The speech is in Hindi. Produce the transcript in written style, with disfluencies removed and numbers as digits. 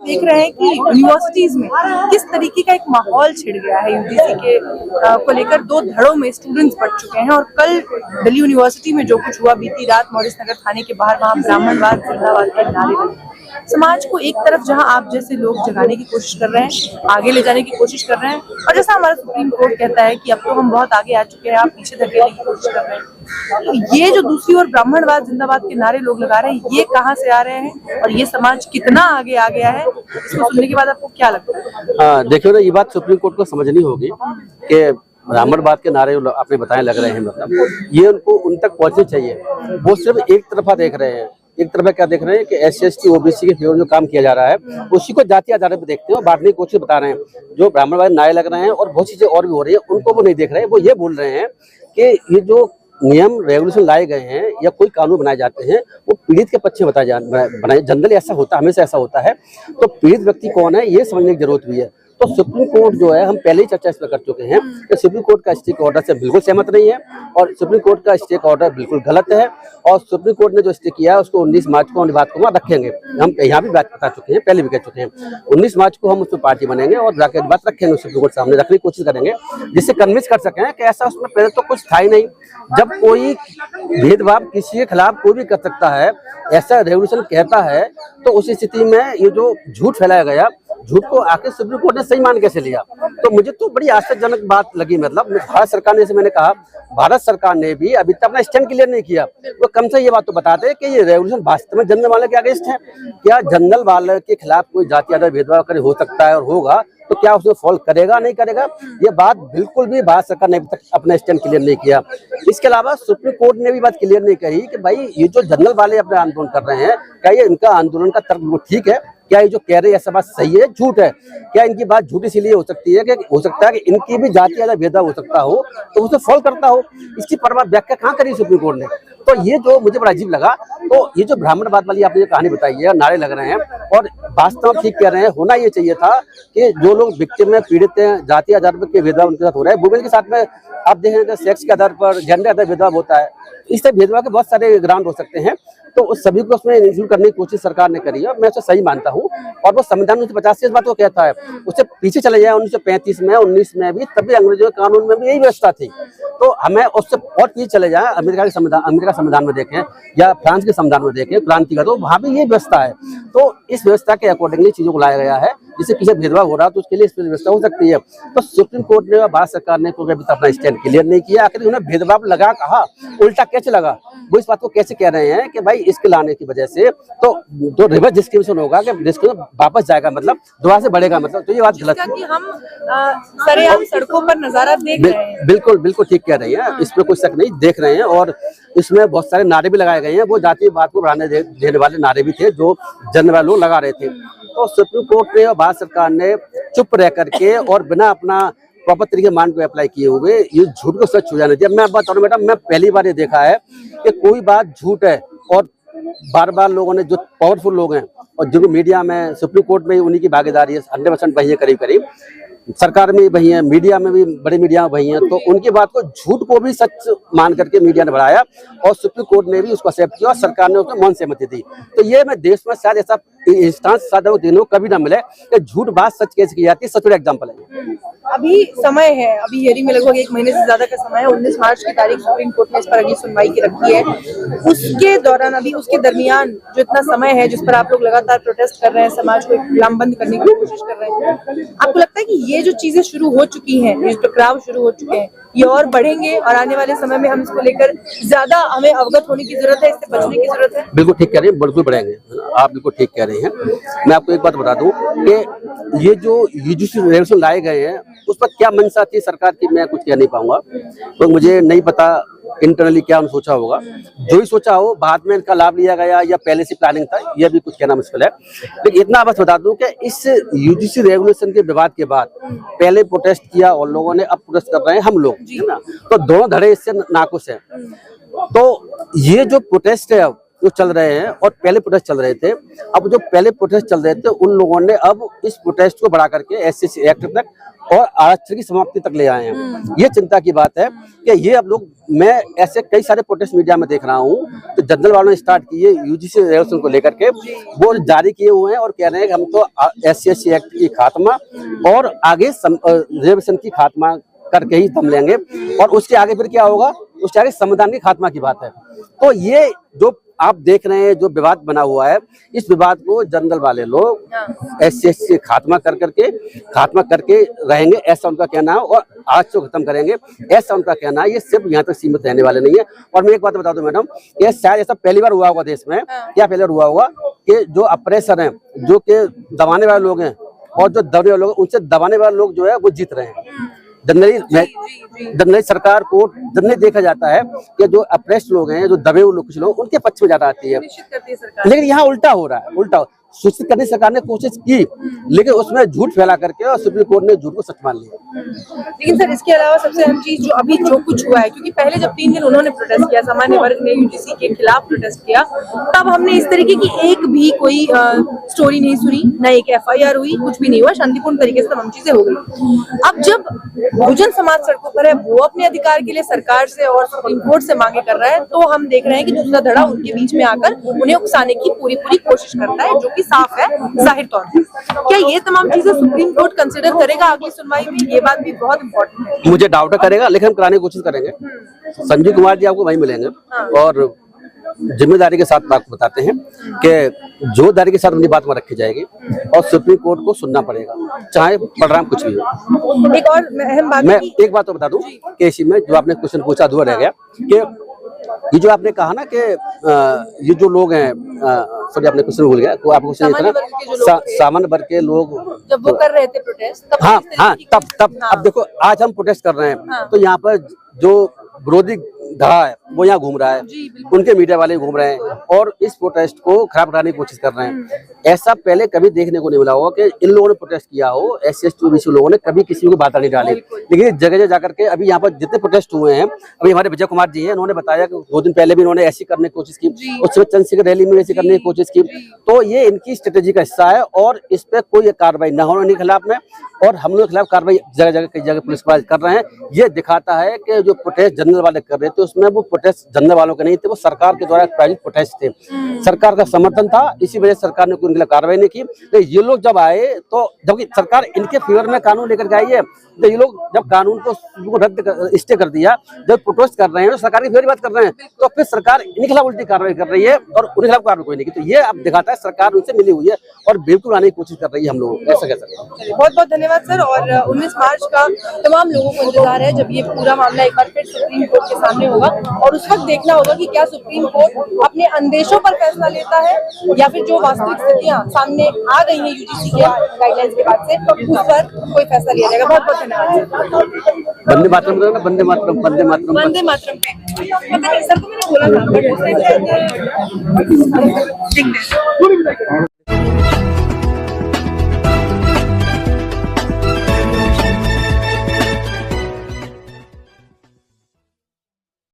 देख रहे हैं कि यूनिवर्सिटीज में किस तरीके का एक माहौल छिड़ गया है यूजीसी के को लेकर। 2 धड़ों में स्टूडेंट्स बढ़ चुके हैं और कल दिल्ली यूनिवर्सिटी में जो कुछ हुआ बीती रात मॉरिस नगर थाने के बाहर, वहां ब्राह्मणवाद जिंदाबाद के नारे लगे। समाज को एक तरफ जहां आप जैसे लोग जगाने की कोशिश कर रहे हैं, आगे ले जाने की कोशिश कर रहे हैं, और जैसा हमारा सुप्रीम कोर्ट कहता है कि अब तो हम बहुत आगे आ चुके हैं, आप पीछे धकेलने की कोशिश कर रहे हैं। तो ये जो दूसरी ओर ब्राह्मणवाद जिंदाबाद के नारे लोग लगा रहे हैं, ये कहाँ से आ रहे हैं और ये समाज कितना आगे आ गया है, इसको सुनने के बाद आपको क्या लगता है? देखियो ना, ये बात सुप्रीम कोर्ट को समझनी होगी कि ब्राह्मणवाद के नारे आपने बताए लग रहे हैं, मतलब ये उनको उन तक पहुंचने चाहिए। वो सिर्फ एक तरफा देख रहे हैं। एक तरफ क्या देख रहे हैं कि SC/ST OBC के फेवर जो काम किया जा रहा है उसी को जाति आधार पर देखते हैं और बांटने की कोशिश बता रहे हैं। जो ब्राह्मणवाद नारे लग रहे हैं और बहुत चीजें और भी हो रही है, उनको वो नहीं देख रहे हैं। वो ये बोल रहे हैं कि ये जो नियम रेगुलेशन लाए गए हैं या कोई कानून बनाए जाते हैं वो पीड़ित के पक्ष में बनाए। जनरली ऐसा होता है, हमेशा ऐसा होता है। तो पीड़ित व्यक्ति कौन है ये समझने की जरूरत भी है। तो सुप्रीम कोर्ट जो है, हम पहले ही चर्चा इस पर कर चुके हैं कि सुप्रीम कोर्ट का स्टे ऑर्डर से बिल्कुल सहमत नहीं है और सुप्रीम कोर्ट का स्टे ऑर्डर बिल्कुल गलत है। और सुप्रीम कोर्ट ने जो स्टे किया है उसको 19 मार्च को बात को रखेंगे। हम यहाँ भी बात बता चुके हैं, पहले भी कह चुके हैं। 19 मार्च को हम उसमें पार्टी बनेंगे और जाकर बात रखेंगे, सुप्रीम कोर्ट सामने रखने की कोशिश करेंगे, जिससे कन्विंस कर सकें कि ऐसा उसमें पहले तो कुछ था ही नहीं। जब कोई भेदभाव किसी के खिलाफ कोई भी कर सकता है, ऐसा रेवोल्यूशन कहता है, तो उस स्थिति में ये जो झूठ फैलाया गया, झूठ को आखिर सुप्रीम कोर्ट ने सही मान कैसे लिया? तो मुझे तो बड़ी आश्चर्यजनक बात लगी। मतलब भारत सरकार ने, जैसे मैंने कहा, भारत सरकार ने भी अभी तक अपना स्टैंड क्लियर नहीं किया। वो कम से ये बात तो बताते कि ये रेवोल्यूशन वास्तव में जनरल वाले के अगेंस्ट है। क्या जनरल वाले के खिलाफ कोई जाति आधार भेदभाव करे हो सकता है और होगा, तो क्या उसमें फॉलो करेगा नहीं करेगा? ये बात बिल्कुल भी भारत सरकार ने अभी तक अपना स्टैंड क्लियर नहीं किया। इसके अलावा सुप्रीम कोर्ट ने भी बात क्लियर नहीं कही कि भाई ये जो जनरल वाले अपने आंदोलन कर रहे हैं, क्या ये इनका आंदोलन का तर्क वो ठीक है? क्या ये जो कह रहे हैं ऐसा बात सही है, झूठ है? क्या इनकी बात झूठ इसीलिए हो सकती है कि हो सकता है कि इनकी भी जाति आधार भेदभाव हो सकता हो तो उसे फॉलो करता हो? इसकी परवाह व्याख्या कहाँ करी सुप्रीम कोर्ट ने? तो ये जो मुझे बड़ा अजीब लगा। तो ये जो ब्राह्मणवाद वाली आपने जो कहानी बताई है, नारे लग रहे हैं और वास्तव में ठीक कह रहे हैं। होना ये चाहिए था कि जो लोग विक्टिम में पीड़ित हैं, जाति आधार पर भेदभाव उनके साथ हो रहा है। वुमेन के साथ में आप देखें सेक्स के आधार पर, जेंडर आधार भेदभाव होता है। इस तरह भेदभाव के बहुत सारे ग्राउंड हो सकते हैं। तो उस सभी को उसमें इंक्लूड करने की कोशिश सरकार ने करी है और मैं उसे सही मानता हूँ। और वो संविधान 1950 से इस बात को कहता है। उससे पीछे चले जाए 1935 में, 19 में भी, तभी अंग्रेजों के कानून में भी यही व्यवस्था थी। तो हमें उससे और पीछे चले जाए, अमेरिका संविधान में देखें या फ्रांस के संविधान में देखें क्रांति का, तो वहां भी ये व्यवस्था है। तो इस व्यवस्था के अकॉर्डिंगली चीजों को लाया गया है। जिससे किसी भेदभाव हो रहा है तो उसके लिए इस पर व्यवस्था हो सकती है। तो सुप्रीम कोर्ट ने, भारत सरकार ने कोई अभी तक अपना स्टैंड क्लियर नहीं किया। आखिर उन्हें भेदभाव लगा कहा, उल्टा कैसे लगा? वो इस बात को कैसे कह रहे हैं कि भाई इसके लाने की वजह से तो रिवर्स डिस्क्रिमिनेशन होगा, कि डिस्क्रिमिनेशन वापस जाएगा, मतलब दोबारा से बढ़ेगा, मतलब तो ये बात गलत है। कि हम सरेआम सड़कों पर नजारा देख रहे हैं। बिल्कुल बिल्कुल ठीक कह रही है, इसमें कोई शक नहीं, देख रहे हैं। और इसमें बहुत सारे नारे भी लगाए गए हैं। वो जातिवाद को बढ़ाने देने वाले नारे भी थे जो जनरल लोग लगा रहे थे। तो सुप्रीम कोर्ट ने और भारत सरकार ने चुप रह करके और बिना अपना प्रॉपर तरीके मान को अप्लाई किए हुए ये झूठ को सच हो जाने दिया। मैं बता रहा हूँ मैडम, मैं पहली बार ये देखा है कि कोई बात झूठ है और बार बार लोगों ने, जो पावरफुल लोग हैं और जिनको मीडिया में, सुप्रीम कोर्ट में उन्हीं की भागीदारी है, 100% वही है, करीब करीब सरकार में वही है, मीडिया में भी, बड़ी मीडिया में वही है। तो उनकी बात को, झूठ को भी सच मान करके मीडिया ने बढ़ाया और सुप्रीम कोर्ट ने भी उसको एक्सेप्ट किया और सरकार ने उसमें मौन सहमति दी। तो ये मैं देश में शायद ऐसा इंस्टांस शायद वो दिनों कभी ना मिले कि झूठ बात सच कैसे की जाती है। सच एग्जाम्पल है। अभी समय है, अभी हियरिंग में लगभग 1 महीने से ज्यादा का समय है। 19 मार्च की तारीख सुप्रीम कोर्ट ने इस पर अगली सुनवाई की रखी है। उसके दौरान, अभी उसके दरमियान जो इतना समय है जिस पर आप लोग लगातार प्रोटेस्ट कर रहे हैं, समाज को गुलामबंद करने की कोशिश कर रहे हैं, आपको लगता है कि ये जो चीजें शुरू हो चुकी हैं, ये टकराव शुरू हो चुके हैं, ये और बढ़ेंगे और आने वाले समय में हम इसको लेकर ज्यादा हमें अवगत होने की जरूरत है, इससे बचने की जरूरत है? बिल्कुल ठीक कह रहे हैं, बिल्कुल बढ़ेंगे, आप बिल्कुल ठीक कह रहे हैं। मैं आपको एक बात बता दूं कि ये जो यूजीसी रेगुलेशन लाए गए हैं उस पर क्या मंशा थी सरकार की, मैं कुछ कह नहीं पाऊंगा। तो मुझे नहीं पता इंटरनली क्या उन्होंने सोचा होगा। जो ही सोचा हो, बाद में इनका लाभ लिया गया या पहले से प्लानिंग था, यह भी कुछ कहना मुश्किल है। लेकिन इतना बस बता दूं कि इस यूजीसी रेगुलेशन के विवाद के बाद पहले प्रोटेस्ट किया और लोगों ने, अब प्रोटेस्ट कर रहे हैं हम लोग, है ना। तो दोनों धड़े इससे नाखुश हैं। तो ये जो प्रोटेस्ट है जो चल रहे हैं और पहले प्रोटेस्ट चल रहे थे, अब जो पहले प्रोटेस्ट चल रहे थे उन लोगों ने अब इस प्रोटेस्ट को बढ़ा करके SC एक्ट तक और आरक्षण की समाप्ति तक ले आए हैं। ये चिंता की बात है कि ये अब लोग, मैं ऐसे कई सारे प्रोटेस्ट मीडिया में देख रहा हूँ तो जनरल वालों ने स्टार्ट किए यूजीसी रेजोल्यूशन को लेकर के, वो जारी किए हुए हैं और कह रहे हैं कि हम तो SC/ST एक्ट की खात्मा और आगे रिजर्वेशन की खात्मा करके ही दम लेंगे, और उसके आगे फिर क्या होगा, उसके आगे संविधान की खात्मा की बात है। तो ये जो आप देख रहे हैं जो विवाद बना हुआ है, इस विवाद को जनरल वाले लोग SC/ST खात्मा खात्मा करके रहेंगे, ऐसा उनका कहना है, और आज तो खत्म करेंगे, ऐसा उनका कहना है। ये सिर्फ यहाँ तक सीमित रहने वाले नहीं है। और मैं एक बात बता दूं मैडम, ये शायद ऐसा पहली बार हुआ होगा देश में, क्या पहली बार हुआ होगा कि जो अप्रेसर हैं, जो कि दबाने वाले लोग हैं और जो दबने वाले लोग हैं, उनसे दबाने वाले लोग जो है वो जीत रहे हैं। जनरली सरकार को जनरली देखा जाता है कि जो अप्रेस्ड लोग हैं, जो दबे हुए लोग, कुछ लोग, उनके पक्ष में ज्यादा आती है, लेकिन यहाँ उल्टा हो रहा है। उल्टा सूचित करने सरकार ने कोशिश की, लेकिन उसमें झूठ फैला करके और सुप्रीम कोर्ट ने झूठ को सच मान लिया। लेकिन सर, इसके अलावा सबसे अहम चीज जो अभी जो कुछ हुआ है, क्योंकि पहले जब 3 दिन उन्होंने प्रोटेस्ट किया, सामान्य वर्ग ने यूजीसी के खिलाफ प्रोटेस्ट किया, तब हमने इस तरीके की एक भी कोई स्टोरी नहीं सुनी, न एक FIR हुई, कुछ भी नहीं हुआ, शांतिपूर्ण तरीके से तमाम चीजें हो गई। अब जब बहुजन समाज सड़कों पर है, वो अपने अधिकार के लिए सरकार से और सुप्रीम कोर्ट से मांगे कर रहा है, तो हम देख रहे हैं कि दूसरा धड़ा उनके बीच में आकर उन्हें उकसाने की पूरी कोशिश करता है, जो कि साफ है जाहिर तौर पर। क्या ये तमाम चीजें सुप्रीम कोर्ट कंसिडर करेगा अगली सुनवाई में? ये बात भी बहुत इंपॉर्टेंट है। मुझे डाउट करेगा, लेकिन हम कराने की कोशिश करेंगे। संजीव कुमार जी आपको वहीं मिलेंगे और जिम्मेदारी के साथ आपको बताते हैं कि जोरदारी के साथ अपनी बात में रखी जाएगी और सुप्रीम कोर्ट को सुनना पड़ेगा, चाहे परिणाम कुछ भी हो। एक और अहम बात, मैं एक बात तो बता दूं कि इसी में जो आपने क्वेश्चन पूछा अधूरा रह गया, कि ये जो आपने कहा ना कि ये जो लोग हैं, सॉरी आपने क्वेश्चन भूल गया, तो आपको क्वेश्चन सामान्य वर्ग के लोग जब वो कर रहे थे प्रोटेस्ट, तब अब देखो आज हम प्रोटेस्ट कर रहे हैं, तो यहाँ पर जो विरोधी धड़ा है वो यहाँ घूम रहा है, उनके मीडिया वाले घूम रहे हैं और इस प्रोटेस्ट को खराब कराने की कोशिश कर रहे हैं। ऐसा पहले कभी देखने को नहीं मिला होगा कि इन लोगों ने प्रोटेस्ट किया हो, SC/ST OBC लोगों ने कभी किसी को बात नहीं डाली, लेकिन जगह जगह जाकर के अभी यहाँ पर जितने प्रोटेस्ट हुए हैं, अभी हमारे विजय कुमार जी हैं, उन्होंने बताया कि 2 दिन पहले भी इन्होंने ऐसी करने की कोशिश की, उसमें चंद्रशेखर रैली में ऐसी करने की कोशिश की। तो ये इनकी स्ट्रेटेजी का हिस्सा है और इस पर कोई कार्रवाई न होने के खिलाफ में, और हम लोग के खिलाफ कार्रवाई जगह जगह कई जगह पुलिस वाले कर रहे हैं। ये दिखाता है कि जो प्रोटेस्ट जनरल वाले कर रहे थे, उसमें वो प्रोटेस्ट जनरल वालों के नहीं थे, वो सरकार के द्वारा प्रायोजित प्रोटेस्ट थे, सरकार का समर्थन था, इसी वजह से सरकार ने कोई उनके लिए कार्रवाई नहीं की। तो ये लोग जब आए, तो जबकि सरकार इनके फेवर में कानून लेकर के आई है, तो ये लोग जब कानून को स्टे कर दिया, जब प्रोटेस्ट कर रहे हैं, तो सरकार की फेवर बात कर रहे हैं, तो फिर सरकार इनके खिलाफ उल्टी कार्रवाई कर रही है और उनके खिलाफ कार्रवाई कोई नहीं की। तो ये अब दिखाता है सरकार उनसे मिली हुई है और बिल्कुल आने की कोशिश कर रही है हम लोगों को, ऐसा कह सकते हैं। बहुत बहुत धन्यवाद सर। और 19 मार्च का तमाम लोगों को इंतजार है, जब ये पूरा मामला एक बार फिर सुप्रीम कोर्ट के सामने होगा, और उस वक्त देखना होगा कि क्या सुप्रीम कोर्ट अपने अंदेशों पर फैसला लेता है या फिर जो वास्तविक स्थितियां सामने आ गई हैं यूजीसी के गाइडलाइंस के बाद से, उस पर कोई फैसला लिया जाएगा। बहुत बहुत धन्यवाद। वंदे मातरम, वंदे मातरम, वंदे मातरम, वंदे मातरम पे सर को मैंने बोला था, बट